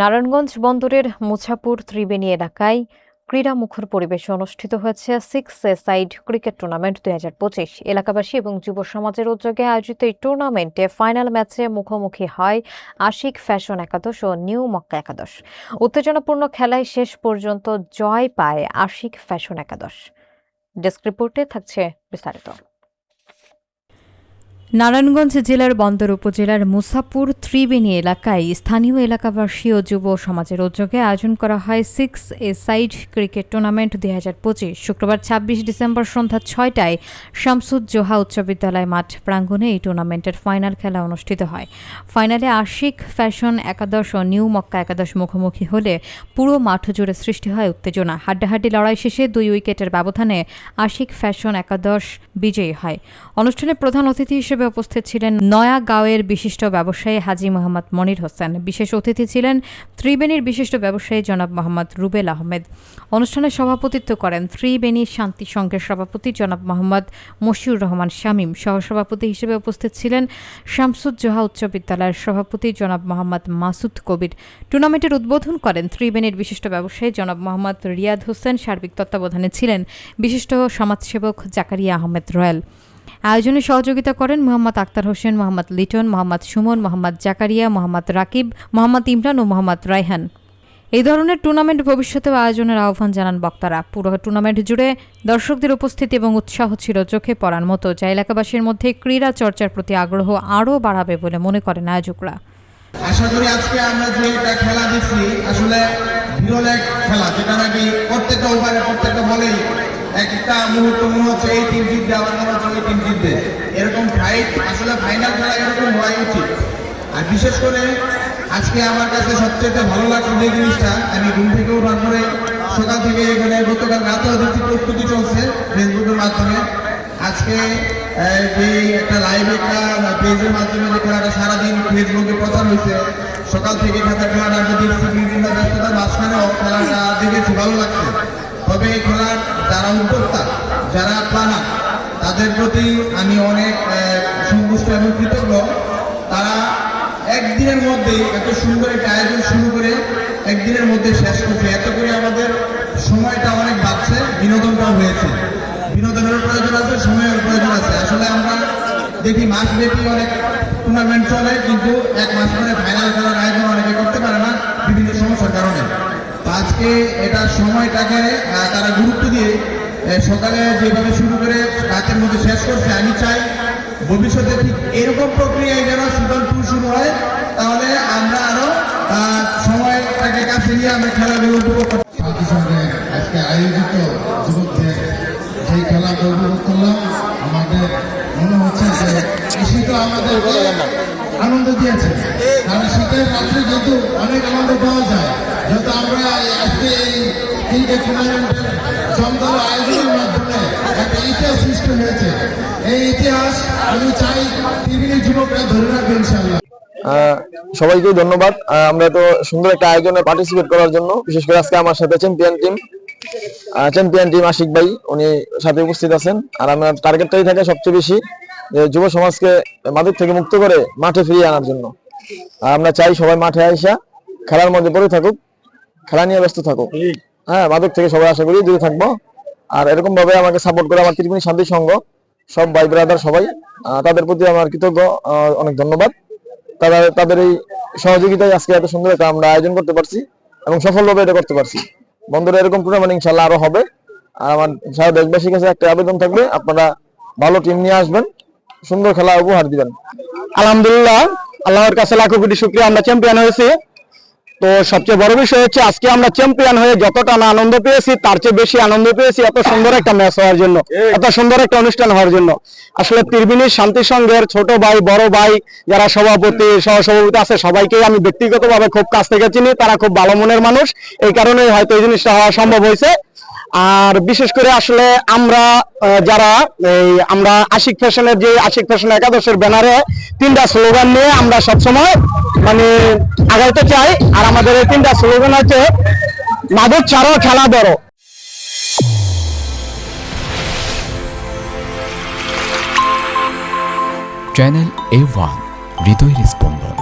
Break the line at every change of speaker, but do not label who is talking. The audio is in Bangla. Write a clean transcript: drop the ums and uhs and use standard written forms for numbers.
নারায়ণগঞ্জ বন্দরের মুছাপুর ত্রিবেণী এলাকায় ক্রীড়ামুখর পরিবেশে অনুষ্ঠিত হয়েছে 6-এ-সাইড ক্রিকেট টুর্নামেন্ট 2025। এলাকাবাসী এবং যুব সমাজের উদ্যোগে আয়োজিত এই টুর্নামেন্টে ফাইনাল ম্যাচে মুখোমুখি হয় আশিক ফ্যাশন একাদশ ও নিউ মক্কা একাদশ। উত্তেজনাপূর্ণ খেলায় শেষ পর্যন্ত জয় পায় আশিক ফ্যাশন একাদশ। ডেস্ক রিপোর্টে থাকছে বিস্তারিত। নারায়ণগঞ্জ জেলার বন্দর উপজেলার মুছাপুর ত্রিবেণী এলাকায় স্থানীয় এলাকাবাসী ও যুব সমাজের উদ্যোগে আয়োজন করা হয় 6-এ-সাইড ক্রিকেট টুর্নামেন্ট 2025। শুক্রবার 26 ডিসেম্বর সন্ধ্যা 6টায় শামসুজ্জোহা উচ্চ বিদ্যালয় মাঠ প্রাঙ্গণে এই টুর্নামেন্টের ফাইনাল খেলা অনুষ্ঠিত হয়। ফাইনালে আশিক ফ্যাশন একাদশ ও নিউ মক্কা একাদশ মুখোমুখি হলে পুরো মাঠ জুড়ে সৃষ্টি হয় উত্তেজনা। হাড্ডাহাড্ডি লড়াই শেষে 2 উইকেটের ব্যবধানে আশিক ফ্যাশন একাদশ বিজয়ী হয়। অনুষ্ঠানে প্রধান অতিথি হিসেবে উপস্থিত ছিলেন নয়াগাঁওয়ের বিশিষ্ট ব্যবসায়ী হাজী মোহাম্মদ মনির হোসেন। বিশেষ অতিথি ছিলেন ত্রিবেণীর বিশিষ্ট ব্যবসায়ী জনাব মোহাম্মদ রুবেল আহমেদ। অনুষ্ঠানে সভাপতিত্ব করেন ত্রিবেণী শান্তি সংঘের সভাপতি জনাব মোহাম্মদ মশিউর রহমান শামীম। সহসভাপতি হিসেবে উপস্থিত ছিলেন শামসুজ্জোহা উচ্চ বিদ্যালয়ের সভাপতি জনাব মোহাম্মদ মাসুদ কবির। টুর্নামেন্টের উদ্বোধন করেন ত্রিবেণীর বিশিষ্ট ব্যবসায়ী জনাব মোহাম্মদ রিয়াদ হোসেন। সার্বিক তত্ত্বাবধানে ছিলেন বিশিষ্ট সমাজসেবক জাকারিয়া আহমেদ রয়েল। আয়োজনে সহযোগিতা করেন মোহাম্মদ আক্তার হোসেন, মোহাম্মদ লিটন, মোহাম্মদ সুমন, মোহাম্মদ জাকারিয়া, মোহাম্মদ রাকিব, মোহাম্মদ ইমরান ও মোহাম্মদ রায়হান। এই ধরনের টুর্নামেন্ট ভবিষ্যতেও আয়োজনের আহ্বান জানান বক্তারা। পুরো টুর্নামেন্ট জুড়ে দর্শকদের উপস্থিতি এবং উৎসাহ ছিল চোখে পড়ার মতো, যা এলাকাবাসীর মধ্যে ক্রীড়া চর্চার প্রতি আগ্রহ আরও বাড়াবে বলে মনে করেন আয়োজকরা।
আশা করি আজকে আমরা যে খেলা দেখছি আসলে বিরল এক খেলা, যেটা নাকি প্রত্যেকটা ওভারে প্রত্যেকটা বলেই একটা মুহূর্ত মনে হচ্ছে এই টিম জিতবে, আবার মনে হচ্ছে ওই টিম জিতবে। এরকম ফাইট আসলে ফাইনাল খেলা এরকম হওয়াই উচিত। আর বিশেষ করে আজকে আমার কাছে সবচেয়ে ভালো লাগছে যে জিনিসটা, আমি ঘুম থেকে ওঠার পরে সকাল থেকে এখানে গতকাল রাতেও দেখছি প্রস্তুতি চলছে ফেসবুকের মাধ্যমে। আজকে যে একটা লাইভ একটা পেজের মাধ্যমে যে খেলাটা সারাদিন ফেসবুকে প্রচার হয়েছে, সকাল থেকে খেলাটা আমি দেখছি বিভিন্ন ব্যস্ততার মাঝখানেও খেলাটা দেখেছি, ভালো লাগছে। তবে এই খেলার যারা উদ্যোক্তা, যারা প্লানার, তাদের প্রতি আমি অনেক সন্তুষ্ট এবং কৃতজ্ঞ। তারা একদিনের মধ্যেই এত সুন্দর একটা আয়োজন শুরু করে একদিনের মধ্যে শেষ করছে। এত করে আমাদের সময়টা অনেক বাড়ছে, বিনোদনটাও হয়েছে। বিনোদনের প্রয়োজন আছে, সময়ের প্রয়োজন আছে। আসলে আমরা দেখি মাসব্যাপী অনেক টুর্নামেন্ট চলে, কিন্তু এক মাস পরে ফাইনাল খেলার আয়োজন অনেকে করতে পারে না বিভিন্ন সমস্যার কারণে। আজকে এটার সময়টাকে তারা গুরুত্ব দিয়ে সকালে যেভাবে শুরু করে রাতের মধ্যে শেষ করছে, আমি চাই ভবিষ্যতে ঠিক এরকম প্রক্রিয়ায় যেন সিজন 2 শুরু হয়, তাহলে আমরা আরো সময়টাকে কাছে নিয়ে আমরা খেলাগুলো উপভোগ করতে।
শান্তি সঙ্গে আজকে আয়োজিত যুবকদের সেই খেলা উপভোগ করলাম। আমাদের মনে হচ্ছে যে শীত আমাদেরকে আনন্দ দিয়েছে, কারণ শীতের রাত্রে যেহেতু অনেক আনন্দ পাওয়া যায়, যেহেতু আমরা আজকে এই ক্রিকেট টুর্নামেন্টের জমজমাট আয়োজনের মাধ্যমে একটা ইতিহাস সৃষ্টি হয়েছে। এই ইতিহাস আমি চাই টিভির যুবকরা ধরে রাখবে ইনশাআল্লাহ।
সবাইকে ধন্যবাদ আমরা তো সুন্দর একটা আয়োজনে পার্টিসিপেট করার জন্য। বিশেষ করে আজকে আমার সাথে চ্যাম্পিয়ন টিম আশিক ভাই উনি সাথে উপস্থিত আছেন। আর আমার টার্গেটটাই থাকে সবচেয়ে বেশি যে যুব সমাজকে মাদক থেকে মুক্ত করে মাঠে ফিরিয়ে আনার জন্য। আমরা চাই সবাই মাঠে আইসা খেলার মধ্যে পড়ে থাকুক, খেলা নিয়ে ব্যস্ত থাকুক। হ্যাঁ, মাদক থেকে সবাই আশা করি দূরে থাকবো। আর এরকম ভাবে আমাকে সাপোর্ট করে আমার ত্রিবেণী শান্তি সংঘ সব ভাই ব্রাদার সবাই, তাদের প্রতি আমার কৃতজ্ঞ, অনেক ধন্যবাদ। তাদের এই সহযোগিতায় আজকে এত সুন্দর একটা আমরা আয়োজন করতে পারছি এবং সফলভাবে এটা করতে পারছি। বন্ধুরা এরকম টুর্নামেন্ট ইনশাল্লাহ আরো হবে। আর আমার সারা দেশবাসীর কাছে একটা আবেদন থাকবে, আপনারা ভালো টিম নিয়ে আসবেন, সুন্দর খেলা উপহার দিবেন।
আলহামদুলিল্লাহ, আল্লাহর কাছে লাখো কোটি শুকরিয়া, আমরা চ্যাম্পিয়ন হয়েছি। তো সবচেয়ে বড় বিষয় হচ্ছে আজকে আমরা চ্যাম্পিয়ন হয়ে যতটা না আনন্দ পেয়েছি তার চেয়ে বেশি আনন্দ পেয়েছি এত সুন্দর একটা ম্যাচ হওয়ার জন্য, এত সুন্দর একটা অনুষ্ঠান হওয়ার জন্য। আসলে ত্রিবেণী শান্তি সংঘের ছোট ভাই বড় ভাই যারা সভাপতি সহসভাপতি আছে সবাইকে আমি ব্যক্তিগতভাবে খুব কাছ থেকে চিনি, তারা খুব ভালো মনের মানুষ, এই কারণে হয়তো এই জিনিসটা হওয়া সম্ভব হয়েছে। আর বিশেষ করে আসলে আমরা যারা আমরা আশিক ফ্যাশনের যে আশিক ফ্যাশন একাদশের ব্যানারে 3টা স্লোগান নিয়ে আমরা সবসময় মানে আগাইতে চাই। আর আমাদের এই 3টা স্লোগান হচ্ছে মাদক ছাড়ো, খেলা ধরো।
চ্যানেল A1 হৃদয়ের স্পন্দন।